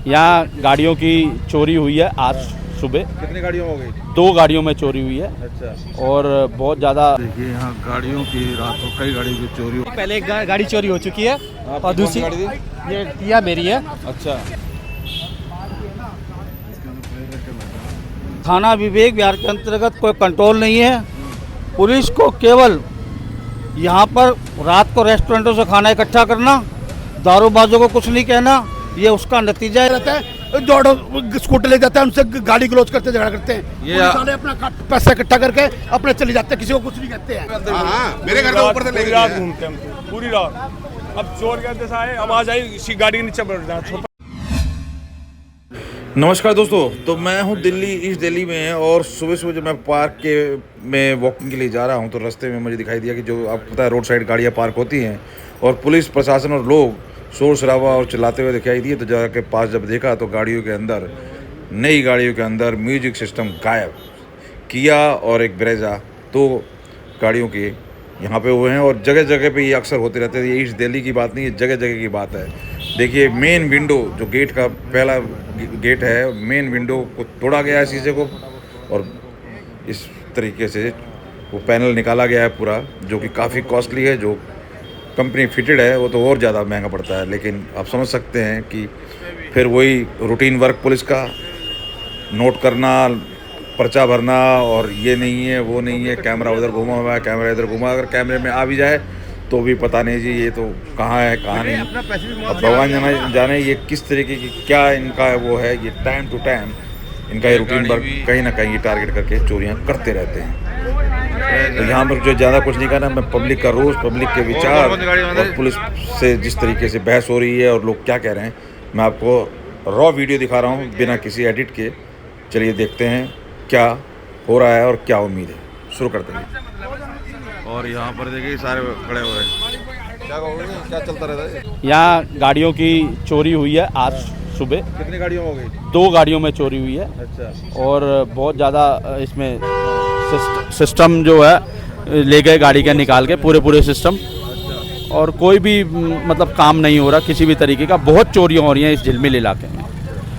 यहाँ गाड़ियों की चोरी हुई है आज सुबह। कितनी गाड़ियों हो गई? 2 गाड़ियों में चोरी हुई है। अच्छा। और बहुत ज़्यादा देखिए यहाँ गाड़ियों की रात को कई गाड़ियों की चोरी हो। पहले एक गाड़ी चोरी हो चुकी है और दूसरी गाड़ी थी? ये टिया मेरी है। अच्छा। थाना विवेक विहार के अंतर्गत कोई कंट्रोल नहीं है। पुलिस को केवल यहाँ पर रात को रेस्टोरेंटों से खाना इकट्ठा करना, दारूबाजों को कुछ नहीं कहना, ये उसका नतीजा रहता है। दौड़ो स्कूटर ले जाते हैं, उनसे गाली गलौज करते झगड़ा करते हैं। ये साले अपना पैसा इकट्ठा करके अपने चले जाते हैं, किसी को कुछ नहीं कहते हैं। मेरे घर के ऊपर से लेके रात घूमते हैं पूरी रात। अब चोर के जैसा है, अब आ जाए इसी गाड़ी के नीचे बैठ जाए। नमस्कार दोस्तों, तो मैं हूँ दिल्ली, ईस्ट दिल्ली में, और सुबह सुबह जब मैं पार्क के में वॉकिंग के लिए जा रहा हूँ तो रास्ते में मुझे दिखाई दिया कि जो आपको पता है रोड साइड गाड़ियाँ पार्क होती हैं और पुलिस प्रशासन और लोग शोर शराबा और चिल्लाते हुए दिखाई दिए। तो जाके पास जब देखा तो गाड़ियों के अंदर, नई गाड़ियों के अंदर म्यूजिक सिस्टम गायब। किया और एक ब्रेजा, 2 गाड़ियों के यहाँ पे हुए हैं और जगह जगह पे ये अक्सर होते रहते हैं। ये ईस्ट दिल्ली की बात नहीं है, जगह जगह की बात है। देखिए मेन विंडो, जो गेट का पहला गेट है, मेन विंडो को तोड़ा गया है शीशे को, और इस तरीके से वो पैनल निकाला गया है पूरा, जो कि काफ़ी कॉस्टली है। जो कंपनी फिटेड है वो तो और ज़्यादा महंगा पड़ता है, लेकिन आप समझ सकते हैं कि फिर वही रूटीन वर्क पुलिस का, नोट करना, पर्चा भरना, और ये नहीं है वो नहीं है, कैमरा उधर घुमा हुआ है, कैमरा इधर घुमा, अगर कैमरे में आ भी जाए तो भी पता नहीं जी ये तो कहाँ है कहाँ नहीं। अब भगवान जाने ये किस तरीके की क्या इनका वो है। ये टाइम टू टाइम इनका ये रूटीन वर्क कहीं ना कहीं टारगेट करके चोरियाँ करते रहते हैं। तो यहाँ पर जो ज़्यादा कुछ नहीं करना, मैं पब्लिक का रोज़, पब्लिक के विचार और पुलिस से जिस तरीके से बहस हो रही है और लोग क्या कह रहे हैं, मैं आपको रॉ वीडियो दिखा रहा हूँ बिना किसी एडिट के। चलिए देखते हैं क्या हो रहा है और क्या उम्मीद है। शुरू करते हैं। और यहाँ पर देखिए सारे खड़े हुए हैं। क्या चलता रहता है? यहाँ गाड़ियों की चोरी हुई है आज सुबह। कितनी गाड़ियों हो गई? 2 गाड़ियों में चोरी हुई है। अच्छा। और बहुत ज़्यादा इसमें सिस्टम जो है ले गए गाड़ी के निकाल के, पूरे सिस्टम। और कोई भी मतलब काम नहीं हो रहा किसी भी तरीके का। बहुत चोरियाँ हो रही हैं इस झिलमिल इलाके में।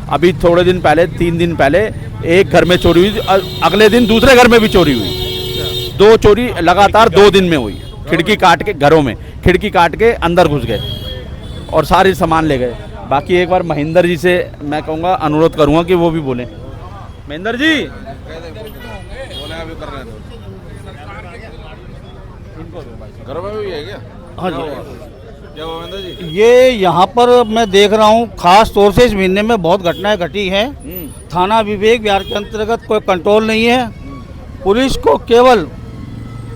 अभी थोड़े दिन पहले, 3 दिन पहले एक घर में चोरी हुई, अगले दिन दूसरे घर में भी चोरी हुई। 2 चोरी लगातार 2 दिन में हुई। खिड़की काट के, घरों में खिड़की काट के अंदर घुस गए और सारे सामान ले गए। बाकी एक बार महेंद्र जी से मैं कहूँगा, अनुरोध करूँगा कि वो भी बोलें। महेंद्र जी घरों में भी है क्या? हाँ जी, क्या हुआ महेंद्र जी? ये यहाँ पर मैं देख रहा हूँ खास तौर से इस महीने में बहुत घटनाएं घटी हैं। थाना विवेक विहार के अंतर्गत कोई कंट्रोल नहीं है। पुलिस को केवल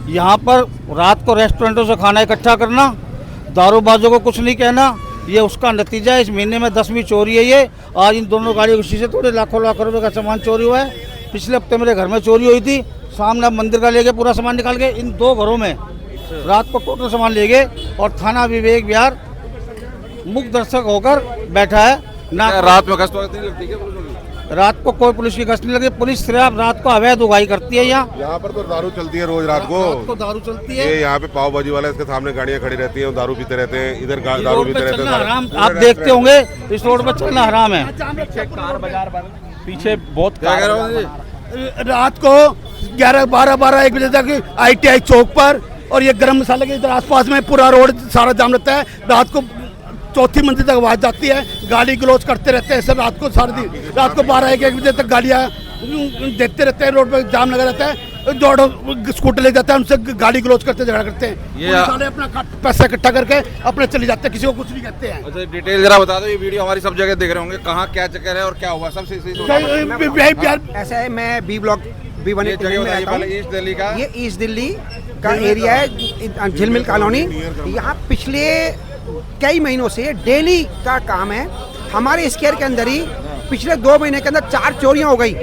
यहाँ पर रात को रेस्टोरेंटों से खाना इकट्ठा करना, दारूबाजों को कुछ नहीं कहना, ये उसका नतीजा है। इस महीने में 10वीं चोरी है ये। आज इन दोनों गाड़ियों के शीशे तोड़े, लाखों रुपए का सामान चोरी हुआ है। पिछले हफ्ते मेरे घर में चोरी हुई थी, सामने मंदिर का ले गए पूरा सामान निकाल के। इन 2 घरों में रात को टोटल सामान ले गए। और थाना विवेक विहार मुख्य दर्शक होकर बैठा है ना। रात में गश्त वगैरह नहीं लगती क्या पुलिस की? रात को कोई पुलिस की गश्त नहीं लगी। पुलिस सिर्फ रात को अवैध उगाही करती है। यहाँ पर तो दारू चलती है रोज रात को दारू चलती है। ये यहाँ पे पाव भाजी वाला, इसके सामने गाड़ियाँ खड़ी रहती हैं, दारू पीते रहते हैं। इधर दारू पीते रहते हैं। हराम, आप देखते होंगे इस रोड पर चलना हराम है। कार बाजार बंद, पीछे बहुत क्या कह रहे हो? रात को 11, 12, 1 बजे तक ITI चौक पर और ये गरम मसाले के इधर आसपास में पूरा रोड सारा जाम रहता है। रात को 4थी मंजिल तक आवाज जाती है, गाली गलौज करते रहते हैं सब रात को, सारे दिन। रात को 12, 1 बजे तक गाड़ियाँ देखते रहते हैं, रोड पर जाम लगा रहता है। दौड़ो स्कूटर ले जाते हैं, उनसे गाली गलौज करते झगड़ा करते हैं। ये साले अपना पैसा इकट्ठा करके अपने चले जाते हैं, किसी को कुछ नहीं कहते हैं। अच्छा, डिटेल जरा बता दो। ये वीडियो हमारी सब जगह देख रहे होंगे, कहाँ क्या चक्कर है और क्या हुआ सबसे। ऐसा है, मैं B ब्लॉक B1 में रहता हूँ। ईस्ट दिल्ली का, ये ईस्ट दिल्ली का एरिया है, झिलमिल कॉलोनी। यहाँ पिछले कई महीनों से डेली का काम है। हमारे स्क्वायर के अंदर ही पिछले 2 महीने के अंदर 4 चोरियां हो गई।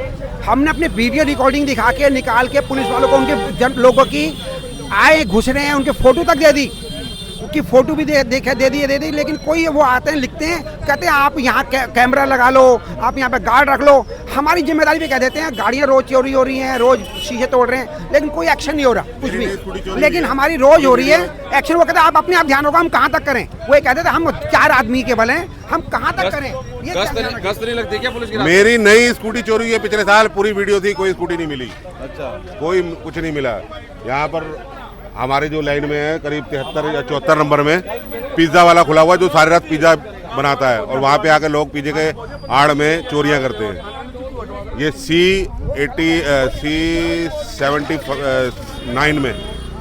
हमने अपने वीडियो रिकॉर्डिंग दिखा के निकाल के पुलिस वालों को, उनके लोगों की आए घुस रहे हैं, उनके फोटो तक दे दी। की फोटो भी दे दी, लेकिन कोई वो आते हैं लिखते हैं, कहते हैं आप यहाँ कैमरा लगा लो, आप यहाँ पे गार्ड रख लो। हमारी जिम्मेदारी भी कह देते हैं, गाड़ियाँ रोज चोरी हो रही हैं, रोज शीशे तोड़ रहे हैं, लेकिन कोई एक्शन नहीं हो रहा कुछ भी। लेकिन हमारी रोज हो रही है एक्शन। वो कहते हैं आप अपने आप ध्यान होगा, हम कहाँ तक करें। वो ये कहते थे हम 4 आदमी के बल हैं, हम कहाँ तक करें। गश्त नहीं लगती क्या पुलिस की? मेरी नई स्कूटी चोरी हुई है पिछले साल, पूरी वीडियो थी, कोई स्कूटी नहीं मिली। अच्छा, कोई कुछ नहीं मिला। यहाँ पर हमारी जो लाइन में है करीब 73 या 74 नंबर में पिज्ज़ा वाला खुला हुआ है, जो सारी रात पिज्ज़ा बनाता है, और वहाँ पे आके लोग पिज्जे के आड़ में चोरियाँ करते हैं। ये C79 में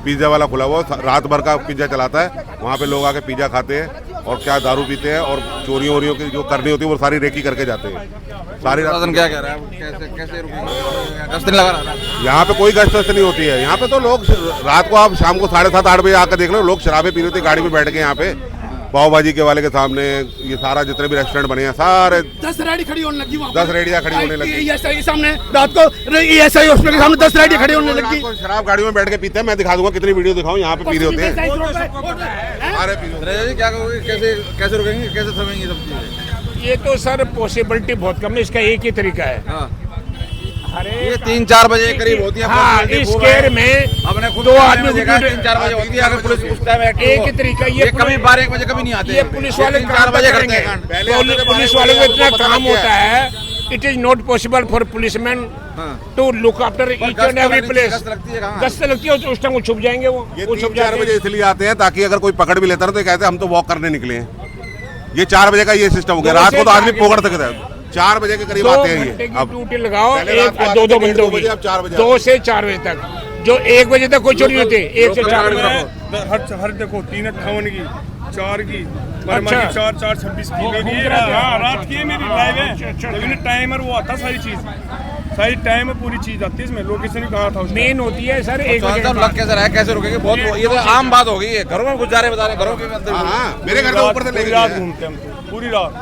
पिज्ज़ा वाला खुला हुआ, रात भर का पिज्ज़ा चलाता है। वहाँ पे लोग आके पिज्ज़ा खाते हैं और क्या दारू पीते हैं, और चोरियों वोरियों की जो करनी होती है वो सारी रेकी करके जाते हैं। सारी रात क्या कह रहा है, कैसे रुकेंगे? गश्त नहीं लगा रहा? यहाँ पे कोई गश्त वश्त नहीं होती है। यहाँ पे तो लोग रात को, आप शाम को 7:30-8 बजे आकर देख लो, लोग शराबें पी रहे थे गाड़ी में बैठ के। यहाँ पे पाव भाजी के वाले के सामने ये सारा जितने भी रेस्टोरेंट बने हैं सारे 10 रेडी खड़ी होने लगी, 10 रेडियाँ खड़ी होने लगी। ESI के सामने रात को ESI हॉस्पिटल के सामने 10 रेडी खड़ी होने लगी। शराब गाड़ियों में बैठ के पीते हैं। मैं दिखा दूंगा कितनी वीडियो दिखाऊं, यहाँ पे पी रहे होते हैं सारे पी रहे होते हैं। क्या कहोगे, कैसे रुकेंगे, कैसे थमेंगे ये सब चीजें? ये तो सर पॉसिबिलिटी बहुत कम है, इसका एक ही तरीका है। ये 3-4 बजे करीब होती है। हाँ, इस केयर में अपने खुद 2 आदमी 3-4 बजे होती है। अगर पुलिस उस टाइम एक ही तरीका, ये कभी 12-1 बजे कभी नहीं आते। ये पुलिस वाले 3-4 बजे करते करेंगे। हैं। पुलिस वाले को इतना काम होता है, it is not possible for policeman to look after each and every place. गश्त लगती है, उस टाइम वो छुप जाएंगे। वो छुप 3-4 बजे इसलिए आते हैं ताकि अगर कोई पकड़ भी लेता है तो कहते हैं हम तो वॉक करने निकले हैं। ये 4 बजे का ये सिस्टम हो गया। रात को तो आदमी पोगड़ सकता है, 4 बजे के करीब आते हैं ये। अब ड्यूटी लगाओ, 2 घंटों की, 2 से 4 बजे तक। जो 1 बजे तक कोई चोरी होती है, 1 से 4 बजे। हर देखो 3:58 की, 4 की, 4:26 की मेरी रात की मेरी लाइव है। लेकिन टाइमर वो आता, सारी टाइम पूरी चीज आती है इसमें। लोकेशन भी कहाँ था मेन होती है सर 1 बजे। लग कैसे रहा है, कैसे रुकेंगे? बहुत ये तो आम बात हो गई है। घरों में घुस जा रहे, बता रहे घरों के अंदर। मेरे घर के ऊपर से लेके रात घूमते हम तो पूरी रात।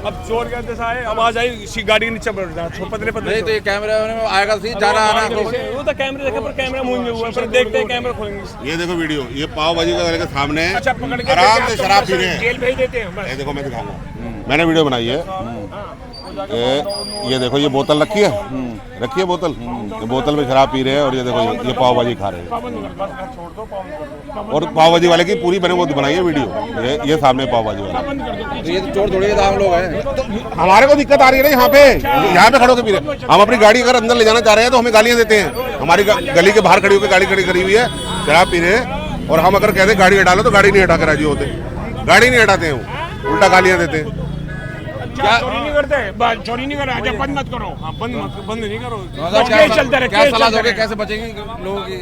अब चोर क्या जैसा है, अब आ जाए इसी गाड़ी के नीचे बैठ जाए, पतले नहीं तो ये कैमरा में आएगा सी जाना आना। वो तो कैमरे देखे पर कैमरा मुंह में हुआ, फिर देखते हैं कैमरा खोलेंगे। ये देखो वीडियो, ये पाव भाजी वाले के सामने अच्छा, पकड़ के आराम से शराब पी रहे हैं। जेल भेज देते हैं। ये देखो मैं दिखाऊंगा, मैंने वीडियो बनाई है। ये देखो ये बोतल रखी है बोतल, ये बोतल में शराब पी रहे हैं, और ये देखो ये पाव भाजी खा रहे हैं। और पाव भाजी वाले की पूरी मैंने वो बनाई है वीडियो। ये सामने पाव भाजी वाला। ये तो चोर थोड़ी आम लोग हैं। हमारे को दिक्कत आ रही है ना, यहाँ पे खड़े होकर पी रहे हैं। हम अपनी गाड़ी अगर अंदर ले जाना चाह रहे हैं तो हमें गालियाँ देते हैं। हमारी गली के बाहर खड़ी होकर गाड़ी खड़ी करी हुई है, शराब पी रहे हैं, और हम अगर कहते हैं गाड़ी हटा लो तो गाड़ी नहीं हटा कर राजी होते। गाड़ी नहीं हटाते हैं, वो उल्टा गालियाँ देते हैं। क्या चोरी नहीं करते, चोरी नहीं कर रहा। बंद मत करो, बंद नहीं करो। चलता रहे, क्या सलाह दोगे, कैसे बचेंगे लोगों की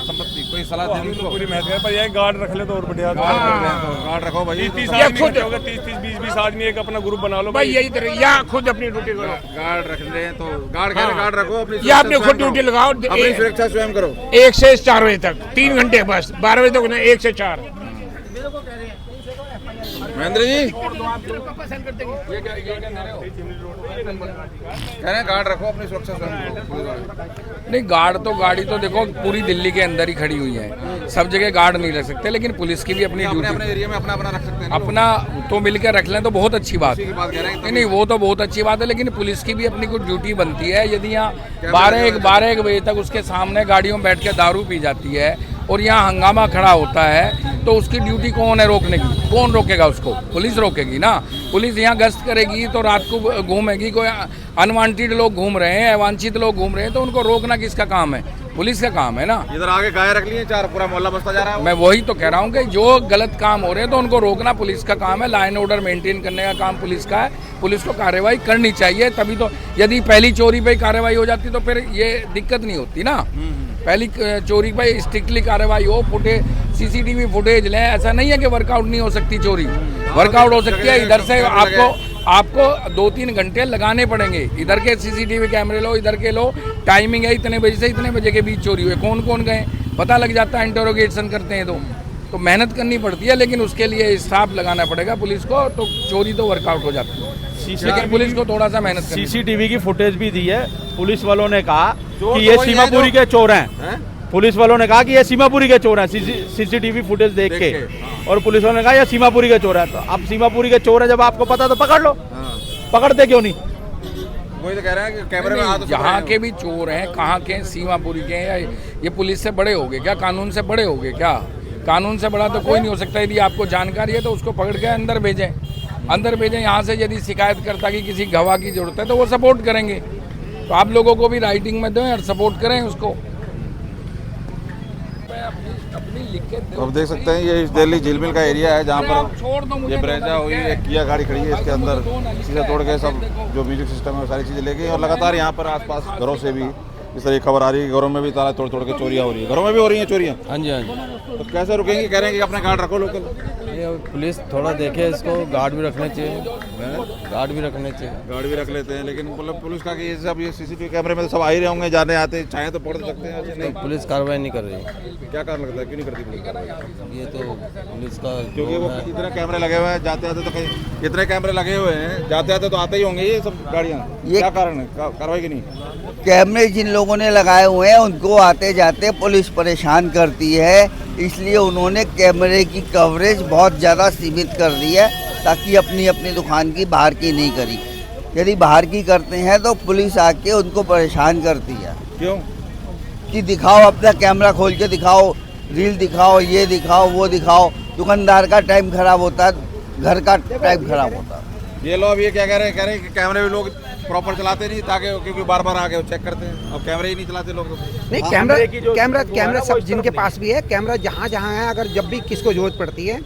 संपत्ति? कोई सलाह देंगे उनको? पूरी महत्व पर यह गार्ड रख ले तो और बढ़िया। गार्ड रखो भाई। 30-20 आदमी एक अपना ग्रुप बना लो भाई, यही तरह या खुद अपनी ड्यूटी करो। गार्ड रख ले तो गार्ड रखो अपनी, या अपनी खुद ड्यूटी लगाओ, अपनी सुरक्षा स्वयं करो। 1 से 4 बजे तक 3 घंटे बस, 12 बजे तक ना, 1 से 4। महेंद्र जी कह रहे हैं गार्ड रखो अपनी सुरक्षा स्वयं। नहीं, गार्ड तो गाड़ी तो देखो पूरी दिल्ली के अंदर ही खड़ी हुई है, सब जगह गार्ड नहीं रख सकते, लेकिन पुलिस की भी अपनी ड्यूटी, अपने एरिया में अपना रख सकते हैं। अपना तो मिलकर रख लें तो बहुत अच्छी बात है। नहीं, वो तो बहुत अच्छी बात है, लेकिन पुलिस की भी अपनी कुछ ड्यूटी बनती है। यदि यहाँ 12-1 बजे तक उसके सामने गाड़ियों में बैठ के दारू पी जाती है और यहाँ हंगामा खड़ा होता है, तो उसकी ड्यूटी कौन है रोकने की? कौन रोकेगा उसको? पुलिस रोकेगी ना। पुलिस यहाँ गश्त करेगी तो रात को घूमेगी, कोई अनवांटेड लोग घूम रहे हैं, अवांछित लोग घूम रहे हैं, तो उनको रोकना किसका काम है? पुलिस का काम है ना। इधर आगे गाय रख लिए 4, पूरा मोहल्ला बसता जा रहा है। मैं वही तो कह रहा हूँ कि जो गलत काम हो रहे हैं तो उनको रोकना पुलिस का काम है। लाइन ऑर्डर मेंटेन करने का काम पुलिस का है। पुलिस को कार्रवाई करनी चाहिए, तभी तो। यदि पहली चोरी पे कार्रवाई हो जाती तो फिर ये दिक्कत नहीं होती ना। पहली चोरी पे स्ट्रिक्टली कार्रवाई हो, CCTV फुटेज लें। ऐसा नहीं है कि वर्कआउट नहीं हो सकती चोरी, वर्कआउट हो सकती है। इधर से आपको 2-3 घंटे लगाने पड़ेंगे। इधर के CCTV कैमरे लो, इधर के लो, टाइमिंग है इतने बजे से इतने बजे के बीच चोरी हुई, कौन कौन गए पता लग जाता है। इंटरोगेशन करते हैं तो मेहनत करनी पड़ती है, लेकिन उसके लिए स्टाफ लगाना पड़ेगा पुलिस को, तो चोरी तो वर्कआउट हो जाती है। लेकिन पुलिस को थोड़ा सा मेहनत करनी। CCTV की फुटेज भी दी है। पुलिस वालों ने कहा कि ये सीमापुरी के चोर हैं। पुलिस वालों ने कहा कि ये सीमापुरी के चोर हैं, सीसीटीवी फुटेज देख के, और पुलिस वालों ने कहा ये सीमापुरी के चोर हैं। तो अब सीमापुरी के चोर है जब आपको पता तो पकड़ लो, पकड़ते क्यों नहीं? वही तो कह रहे हैं कि कैमरे में हाथ जहाँ के भी चोर हैं, कहाँ के हैं, सीमापुरी के हैं, या ये पुलिस से बड़े हो गए क्या, कानून से बड़े हो गए क्या? कानून से बड़ा तो कोई नहीं हो सकता। यदि आपको जानकारी है तो उसको पकड़ के अंदर भेजें, यहाँ से यदि शिकायत करता कि किसी गवाह की जरूरत है तो वो सपोर्ट करेंगे। तो आप लोगों को भी राइटिंग में दें और सपोर्ट करें उसको। अब देख सकते हैं ये दिल्ली झील मिल का एरिया है जहाँ पर ये ब्रेजा हुई, एक किया गाड़ी खड़ी है, इसके अंदर शीशा तोड़ के सब जो म्यूजिक सिस्टम है वो सारी चीज़ें ले गई। और लगातार यहाँ पर आसपास घरों से भी इस तरह की खबर आ रही है, घरों में भी ताला तोड़ के चोरियाँ हो रही है, घरों में भी हो रही हैं चोरियाँ। हाँ जी, हाँ जी। तो कैसे रुकेंगे? कह रहे हैं कि अपने गार्ड रखो लोकल। ये पुलिस थोड़ा देखे इसको, गार्ड भी रखने चाहिए, गार्ड भी रखने चाहिए। गार्ड भी रख लेते हैं, लेकिन मतलब पुलिस का कि ये सब ये सीसीटीवी कैमरे में तो सब आ ही रहे होंगे, जाने आते चाहे तो पढ़ सकते हैं, ऐसे नहीं। पुलिस कार्रवाई नहीं कर रही। क्या कारण लगता है, क्यों नहीं करती पुलिस कार्रवाई? ये तो पुलिस का, क्योंकि वो इतने कैमरे लगे हुए हैं, जाते आते तो कहीं इतने कैमरे लगे हुए हैं, जाते आते तो आते ही होंगे ये सब गाड़ियाँ। क्या कारण है कार्रवाई की नहीं? कैमरे जिन लोगों ने लगाए हुए हैं उनको आते जाते पुलिस परेशान करती है, इसलिए उन्होंने कैमरे की कवरेज बहुत ज़्यादा सीमित कर दी है, ताकि अपनी अपनी दुकान की बाहर की नहीं करी। यदि बाहर की करते हैं तो पुलिस आके उनको परेशान करती है। क्यों? कि दिखाओ, अपना कैमरा खोल के दिखाओ, रील दिखाओ, ये दिखाओ, वो दिखाओ। दुकानदार का टाइम खराब होता है, घर का टाइम खराब होता है। ये लोग ये क्या कह रहे हैं कि कैमरे भी लोग प्रॉपर चलाते नहीं, ताकि क्योंकि बार बार आके चेक करते हैं। अब कैमरे ही नहीं चलाते लोग। नहीं, कैमरा सब जिनके पास भी है, कैमरा जहाँ जहाँ है, अगर जब भी किसको जरूरत पड़ती है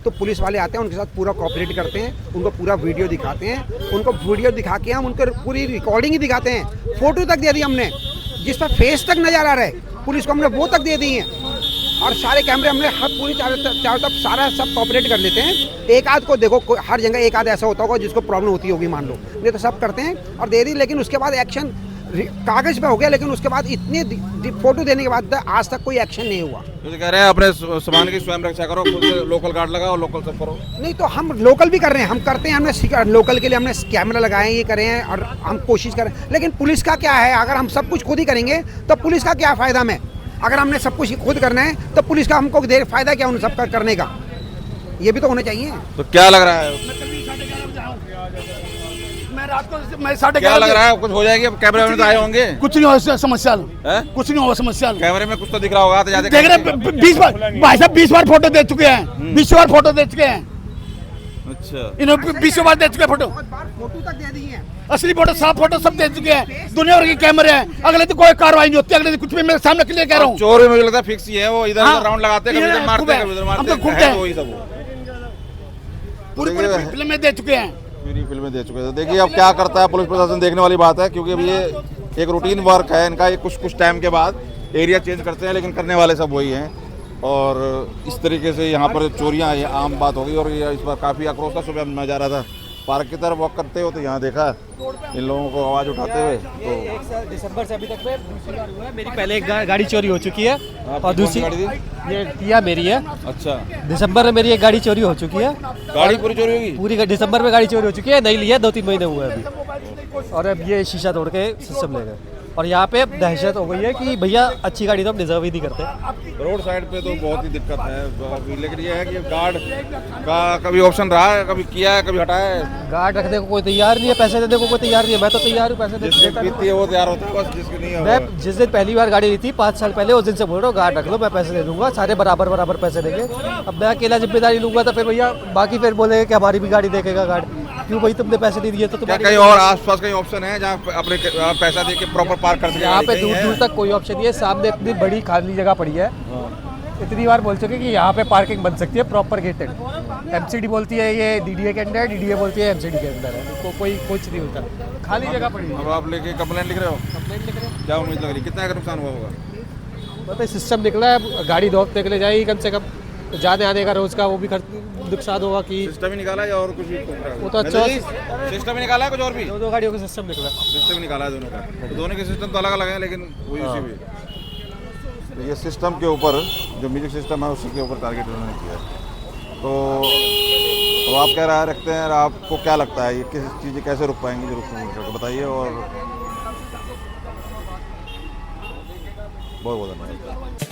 तो पुलिस वाले आते हैं, उनके साथ पूरा कोऑपरेट करते हैं, उनको पूरा वीडियो दिखाते हैं, उनको वीडियो दिखा के हम उनको पूरी रिकॉर्डिंग ही दिखाते हैं, फोटो तक दे दी हमने, जिस पर फेस तक नजर आ रहा है पुलिस को हमने वो तक दे दी हैं। और सारे कैमरे हमने हर पूरी चारों तरफ सारा सब कोऑपरेट कर लेते हैं। एक आध को देखो, हर जगह एक आध ऐसा होता होगा जिसको प्रॉब्लम होती होगी, मान लो, नहीं तो सब करते हैं और दे दी। लेकिन उसके बाद एक्शन कागज पे हो गया, लेकिन उसके बाद इतनी फोटो देने के बाद आज तक कोई एक्शन नहीं हुआ। तो कह रहे हैं अपने सामान की स्वयं रक्षा करो, खुद से लोकल गार्ड लगाओ, लोकल सब करो। नहीं तो हम लोकल भी कर रहे हैं, हम करते हैं, हमने लोकल के लिए हमने कैमरा लगाए हैं, ये करें हैं और हम कोशिश करें। लेकिन पुलिस का क्या है, अगर हम सब कुछ खुद ही करेंगे तो पुलिस का क्या फ़ायदा में? अगर हमने सब कुछ खुद करना है तो पुलिस का हमको देर फायदा क्या उन सब का करने का? ये भी तो होना चाहिए। तो क्या लग रहा है, मैं रात को मैं 11:30 क्या लग रहा है कुछ हो जाएगी? अब कैमरे में तो आए होंगे, कुछ नहीं हो समस्या, कुछ नहीं हो समस्या। कैमरे में कुछ तो दिख रहा होगा, देख रहे 20 बार भाई साहब 20 बार फोटो दे चुके हैं, 20 बार फोटो दे चुके हैं। अच्छा, इन्होंने 20 बार दे चुके फोटो तक दे दी है, असली फोटो, साफ फोटो सब दे चुके हैं। दुनिया भर के कैमरे हैं, अगले दिन कोई कार्रवाई नहीं होती, अगले दिन कुछ भी मेरे सामने के लिए कह रहा हूँ। चोर भी मुझे लगता है फिक्स ही है, वो इधर राउंड लगाते हैं, कभी इधर मारते हैं, कभी उधर मारते हैं, वही सब पूरी फिल्में दे चुके हैं, पूरी फिल्में दे चुके हैं। देखिए अब क्या करता है पुलिस प्रशासन, देखने वाली बात है, क्योंकि अब ये एक रूटीन वर्क है इनका। ये कुछ टाइम के बाद एरिया चेंज करते हैं, लेकिन करने वाले सब वही हैं। और इस तरीके से यहाँ पर चोरियाँ ये आम बात हो गई। और ये इस बार काफ़ी आक्रोश था। सुबह मैं जा रहा था पार्क की तरफ वॉक करते हो तो यहाँ देखा इन लोगों को आवाज़ उठाते हुए। तो दिसंबर से अभी तक में दूसरी बार हुआ है। मेरी पहले एक गाड़ी चोरी हो चुकी है और दूसरी ये टिया मेरी है। अच्छा, दिसंबर में मेरी एक गाड़ी चोरी हो चुकी है। गाड़ी पूरी चोरी होगी? पूरी दिसंबर में गाड़ी चोरी हो चुकी है, नहीं लिया, 2-3 महीने हुए अभी। और अब ये शीशा तोड़ के सिस्टम ले गए। और यहाँ पे दहशत हो गई है कि भैया अच्छी गाड़ी तो हम डिजर्व ही नहीं करते। रोड साइड पे तो बहुत ही दिक्कत है, लेकिन ये है कि गार्ड का कभी ऑप्शन रहा है, कभी किया है, कभी हटाया है। गार्ड रखने को कोई तैयार नहीं है, पैसे देने को कोई तैयार नहीं है। मैं तो तैयार हूँ पैसे देती है वो तैयार होता है, बस जिसकी नहीं है। मैं जिस दिन पहली बार गाड़ी ली थी 5 साल पहले, उस दिन से बोल रहा हूँ गार्ड रख लो, मैं पैसे दे दूंगा, सारे बराबर पैसे देंगे। अब मैं अकेला जिम्मेदारी लूंगा तो फिर भैया बाकी फिर बोलेंगे कि हमारी भी गाड़ी देखेगा गार्ड, क्यों भाई तुमने पैसे नहीं दिए तो तुम्हारी। कहीं और आसपास कहीं ऑप्शन है जहाँ अपने पैसा दे के प्रॉपर पार्क कर सके? यहाँ पे दूर तक कोई ऑप्शन नहीं है। सामने इतनी बड़ी खाली जगह पड़ी है, इतनी बार बोल चुके कि यहाँ पे पार्किंग बन सकती है प्रॉपर गेटेड। एमसीडी बोलती है ये डीडीए के अंदर, डीडीए बोलती है एमसीडी के अंदर है, तो कोई कुछ नहीं होता, खाली जगह पड़ी है। अब आप लेके कंप्लेंट लिख रहे हो? कंप्लेंट लिख रहे हैं। क्या उम्मीद लग रही, कितना का नुकसान हुआ होगा? पता है सिस्टम निकला है, गाड़ी 2 हफ्ते के लिए जाएगी कम से कम, जाने आने का रोज का वो भी नुकसान होगा। कि सिस्टम ही निकाला है और कुछ भी? वो तो अच्छा सिस्टम ही निकाला है, कुछ और भी? 2 गाड़ियों का सिस्टम निकला, सिस्टम निकाला है दोनों का। तो दोनों के सिस्टम तो अलग अलग है, लेकिन वही उसी भी। ये सिस्टम के ऊपर जो म्यूजिक सिस्टम है उसी के ऊपर टारगेट उन्होंने किया है। तो आप क्या राय रखते हैं, आपको क्या लगता है ये किस चीज़ें कैसे रुक पाएंगी, जो रुक बताइए। और बहुत बहुत धन्यवाद।